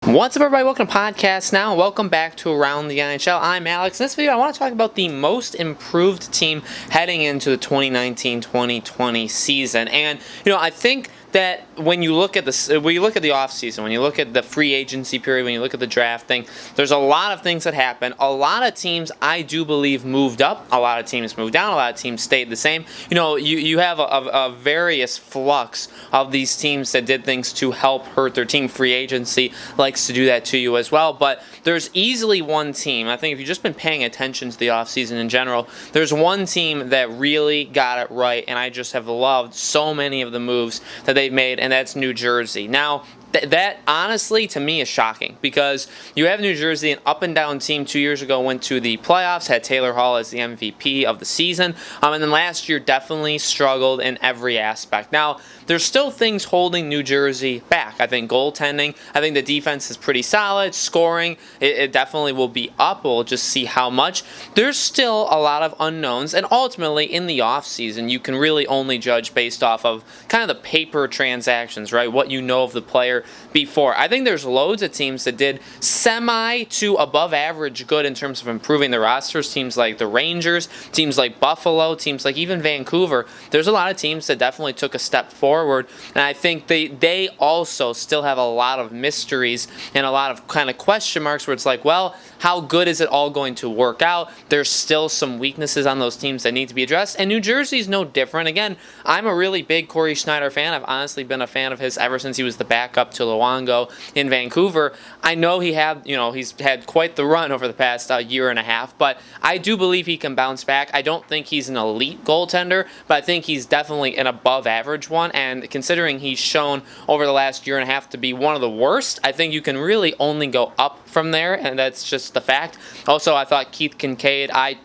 What's up, everybody? Welcome to Podcast Now. Welcome back to Around the NHL. I'm Alex. In this video, I want to talk about the most improved team heading into the 2019-2020 season. And, I think that when you look at the offseason, when you look at the free agency period, when you look at the drafting, there's a lot of things that happen. A lot of teams, I do believe, moved up. A lot of teams moved down. A lot of teams stayed the same. You have a various flux of these teams that did things to help hurt their team. Free agency likes to do that to you as well. But there's easily one team. I think if you've just been paying attention to the offseason in general, there's one team that really got it right, and I just have loved so many of the moves that they've made, and that's New Jersey. Now, that honestly to me is shocking because you have New Jersey, an up and down team 2 years ago, went to the playoffs, had Taylor Hall as the MVP of the season, and then last year definitely struggled in every aspect. Now, there's still things holding New Jersey back. I think goaltending, I think the defense is pretty solid. Scoring, it definitely will be up. We'll just see how much. There's still a lot of unknowns, and ultimately in the offseason, you can really only judge based off of kind of the paper transactions, right? What you know of the player before. I think there's loads of teams that did semi to above average good in terms of improving their rosters. Teams like the Rangers, teams like Buffalo, teams like even Vancouver. There's a lot of teams that definitely took a step forward, and I think they also still have a lot of mysteries and a lot of kind of question marks where it's like, well, how good is it all going to work out? There's still some weaknesses on those teams that need to be addressed, and New Jersey's no different. Again, I'm a really big Corey Schneider fan. I've honestly been a fan of his ever since he was the backup to Luongo in Vancouver. I know he's had quite the run over the past year and a half, but I do believe he can bounce back. I don't think he's an elite goaltender, but I think he's definitely an above average one, and considering he's shown over the last year and a half to be one of the worst, I think you can really only go up from there, and that's just the fact. Also, I thought Keith Kincaid, I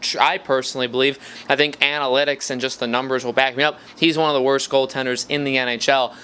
personally believe, I think analytics and just the numbers will back me up. He's one of the worst goaltenders in the NHL.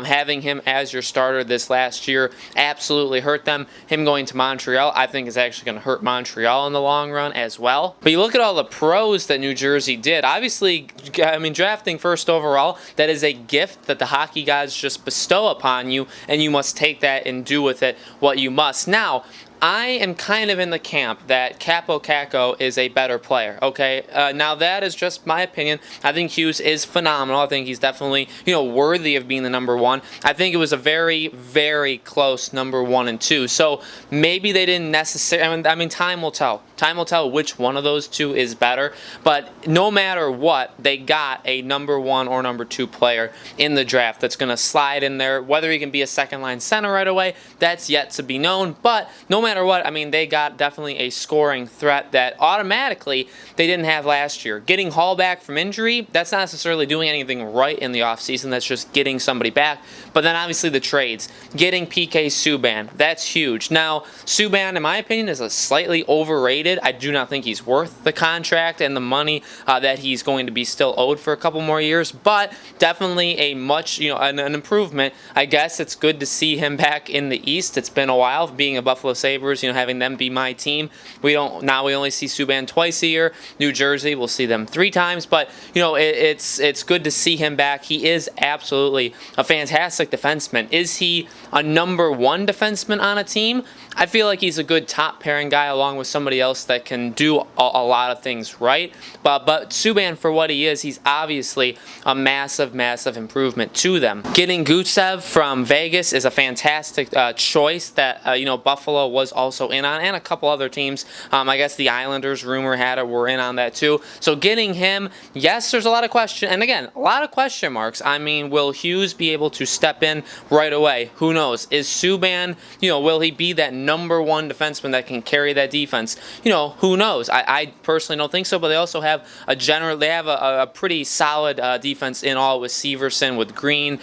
Having him as your starter this last year absolutely hurt them. Him going to Montreal, I think, is actually going to hurt Montreal in the long run as well. But you look at all the pros that New Jersey did. Obviously, drafting first overall, that is a gift that the hockey gods just bestow upon you, and you must take that and do with it what you must. Now, I am kind of in the camp that Capo Caco is a better player, okay? Now, that is just my opinion. I think Hughes is phenomenal. I think he's definitely, worthy of being the number one. I think it was a very, very close number 1 and 2. So maybe they didn't necessarily, time will tell. Time will tell which one of those two is better. But no matter what, they got a number 1 or number 2 player in the draft that's going to slide in there. Whether he can be a second-line center right away, that's yet to be known. But no matter what, they got definitely a scoring threat that automatically they didn't have last year. Getting Hall back from injury, that's not necessarily doing anything right in the offseason. That's just getting somebody back. But then obviously the trades. Getting PK Subban, that's huge. Now, Subban, in my opinion, is a slightly overrated. I do not think he's worth the contract and the money that he's going to be still owed for a couple more years, but definitely a much, an improvement. I guess it's good to see him back in the East. It's been a while being a Buffalo Sabres, having them be my team. We only see Subban twice a year. New Jersey, we'll see them 3 times, but it's good to see him back. He is absolutely a fantastic defenseman. Is he a number 1 defenseman on a team? I feel like he's a good top pairing guy along with somebody else that can do a lot of things right. But Subban, for what he is, he's obviously a massive, massive improvement to them. Getting Gusev from Vegas is a fantastic choice that Buffalo was also in on, and a couple other teams. I guess the Islanders, rumor had it, were in on that too. So getting him, yes, there's a lot of question, and again, a lot of question marks. Will Hughes be able to step in right away? Who knows? Is Subban, will he be that number 1 defenseman that can carry that defense? Who knows? I personally don't think so, but they also have a pretty solid defense in all with Severson, with Green,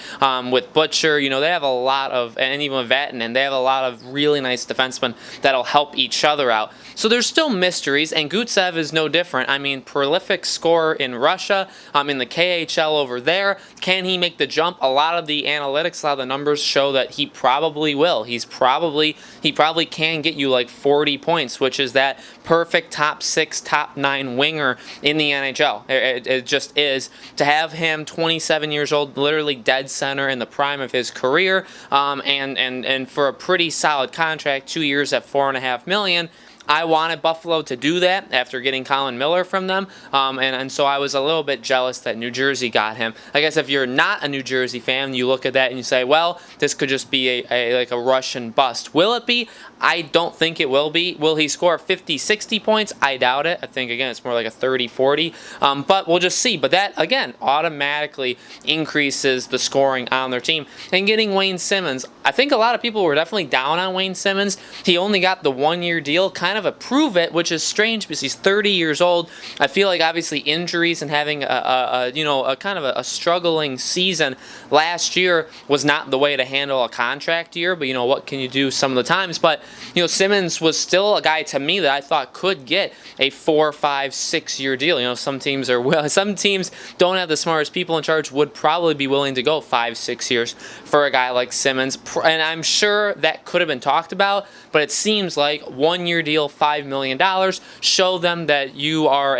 with Butcher. They have a lot of, and even with Vatanen, they have a lot of really nice defensemen someone that'll help each other out. So there's still mysteries, and Gutsev is no different. I mean, prolific scorer in Russia, in the KHL over there. Can he make the jump? A lot of the analytics, a lot of the numbers show that he probably will. He probably can get you like 40 points, which is that perfect top 6, top 9 winger in the NHL. It just is. To have him 27 years old, literally dead center in the prime of his career, and for a pretty solid contract, 2 years at $4.5 million. I wanted Buffalo to do that after getting Colin Miller from them, and so I was a little bit jealous that New Jersey got him. I guess if you're not a New Jersey fan, you look at that and you say, well, this could just be like a Russian bust. Will it be? I don't think it will be. Will he score 50, 60 points? I doubt it. I think, again, it's more like a 30, 40, but we'll just see. But that, again, automatically increases the scoring on their team. And getting Wayne Simmonds, I think a lot of people were definitely down on Wayne Simmonds. He only got the 1-year deal, kind of a prove it, which is strange because he's 30 years old. I feel like obviously injuries and having a kind of a struggling season last year was not the way to handle a contract year, but what can you do some of the times? But Simmonds was still a guy to me that I thought could get a 4, 5, 6-year deal. Some teams don't have the smartest people in charge, would probably be willing to go 5, 6 years for a guy like Simmonds, and I'm sure that could have been talked about, but it seems like 1-year deal, $5 million, show them that you are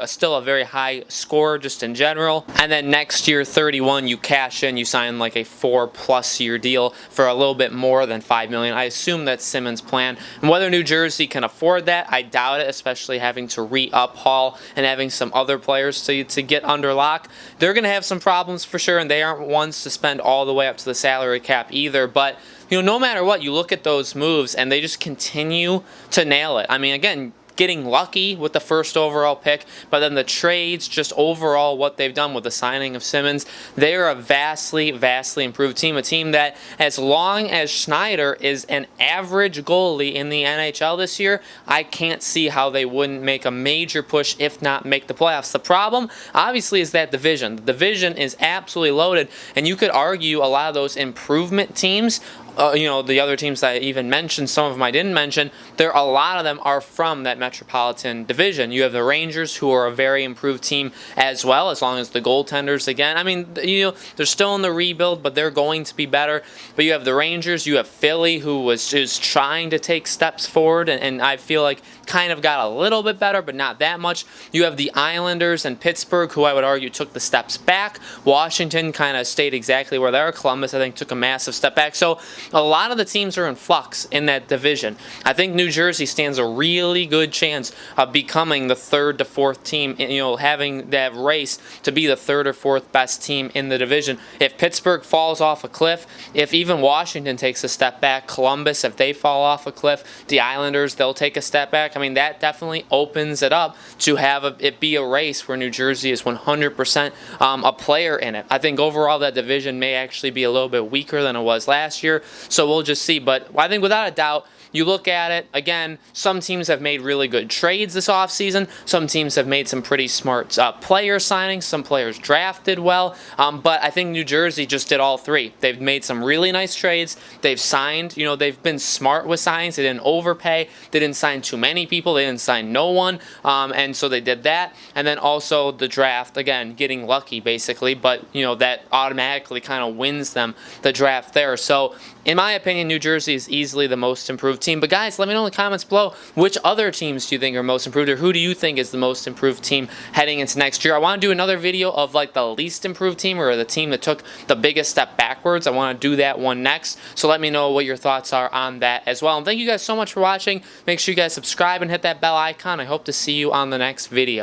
still a very high scorer just in general, and then next year, 31, you cash in, you sign like a 4+ year deal for a little bit more than $5 million. I assume that's Simmonds' plan, and whether New Jersey can afford that, I doubt it, especially having to re-up Hall and having some other players to get under lock. They're going to have some problems for sure, and they aren't ones to spend all the way up to the salary cap either, but no matter what, you look at those moves and they just continue to nail it. I mean, again, getting lucky with the first overall pick, but then the trades, just overall what they've done with the signing of Simmonds, they're a vastly, vastly improved team. A team that, as long as Schneider is an average goalie in the NHL this year, I can't see how they wouldn't make a major push, if not make the playoffs. The problem, obviously, is that division. The division is absolutely loaded, and you could argue a lot of those improvement teams, the other teams that I even mentioned, some of them I didn't mention, a lot of them are from that Metropolitan Division. You have the Rangers, who are a very improved team as well, as long as the goaltenders, again, I mean, they're still in the rebuild, but they're going to be better. But you have the Rangers, you have Philly, who is trying to take steps forward, and I feel like kind of got a little bit better, but not that much. You have the Islanders and Pittsburgh, who I would argue took the steps back. Washington kind of stayed exactly where they are. Columbus, I think, took a massive step back. So a lot of the teams are in flux in that division. I think New Jersey stands a really good chance of becoming the 3rd to 4th team, having that race to be the 3rd or 4th best team in the division. If Pittsburgh falls off a cliff, if even Washington takes a step back, Columbus, if they fall off a cliff, the Islanders, they'll take a step back. I mean, that definitely opens it up to have it be a race where New Jersey is 100% a player in it. I think overall that division may actually be a little bit weaker than it was last year. So we'll just see. But I think without a doubt, you look at it, again, some teams have made really good trades this offseason. Some teams have made some pretty smart player signings. Some players drafted well. But I think New Jersey just did all three. They've made some really nice trades. They've signed, they've been smart with signings. They didn't overpay. They didn't sign too many people. They didn't sign no one. And so they did that. And then also the draft, again, getting lucky basically. But, that automatically kind of wins them the draft there. So in my opinion, New Jersey is easily the most improved team. But guys, let me know in the comments below, which other teams do you think are most improved, or who do you think is the most improved team heading into next year? I want to do another video of like the least improved team, or the team that took the biggest step backwards. I want to do that one next. So let me know what your thoughts are on that as well. And thank you guys so much for watching. Make sure you guys subscribe and hit that bell icon. I hope to see you on the next video.